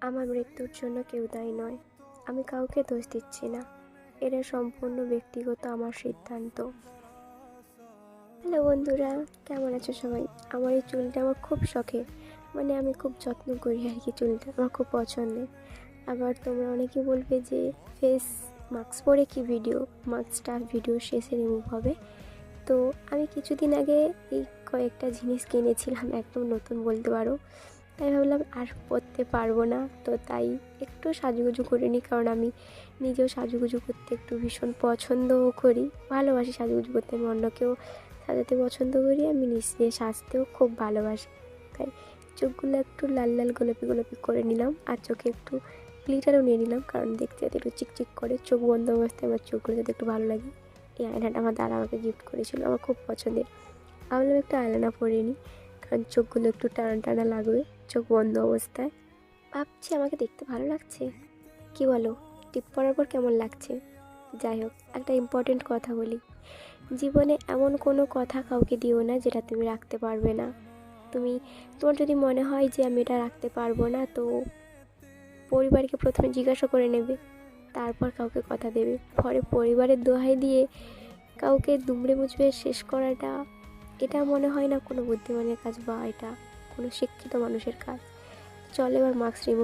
আমার মৃত্যুর জন্য কেউ দায়ী নয়। আমি কাউকে দোষ দিচ্ছি না। এটা সম্পূর্ণ ব্যক্তিগত আমার সিদ্ধান্ত। হ্যালো বন্ধুরা, কেমন আছো সবাই? আমার এই চুলটা আমার খুব শখের, মানে আমি খুব যত্ন করি আর কি। চুলটা আমার খুব পছন্দের। আবার তোমরা অনেকে বলবে যে ফেস মাস্ক পরে কি ভিডিও, মাস্কটা ভিডিও শেষে রিমুভ হবে। তো আমি কিছুদিন আগে এই কয়েকটা জিনিস কিনেছিলাম, একদম নতুন বলতে পারো। তাই ভাবলাম আর পরতে পারবো না, তো তাই একটু সাজুগুজু করে নিই। কারণ আমি নিজেও সাজুগুজু করতে একটু ভীষণ পছন্দও করি, ভালোবাসি সাজুগুজু করতে। আমি অন্যকেও সাজাতে পছন্দ করি, আমি নিজে সাজতেও খুব ভালোবাসি। তাই চোখগুলো একটু লাল লাল গোলাপি গোলাপি করে নিলাম, আর চোখে একটু গ্লিটারও নিয়ে নিলাম, কারণ দেখতে যাতে একটু চিকচিক করে। চোখ বন্ধ অবস্থায় আমার চোখগুলো যাতে একটু ভালো লাগে। এই আয়নাটা আমার দাদা আমাকে গিফট করেছিল, আমার খুব পছন্দের। ভাবলাম একটু আয়লানা পরে নিই, কারণ চোখগুলো একটু টানা টানা লাগবে চোখ বন্ধ অবস্থায়। ভাবছি আমাকে দেখতে ভালো লাগছে, কি বলো? টিপ পরার পর কেমন লাগছে? যাই হোক, একটা ইম্পর্টেন্ট কথা বলি। জীবনে এমন কোনো কথা কাউকে দিও না যেটা তুমি রাখতে পারবে না। তোমার যদি মনে হয় যে আমি এটা রাখতে পারবো না, তো পরিবারকে প্রথমে জিজ্ঞাসা করে নেবে, তারপর কাউকে কথা দেবে। পরে পরিবারের দোহাই দিয়ে কাউকে দুমড়ে মুচড়ে শেষ করাটা, এটা মনে হয় না কোনো বুদ্ধিমানের কাজ, বা এটা কোনো শিক্ষিত মানুষের কাজ। চল এবার মাস্ক রিমুভ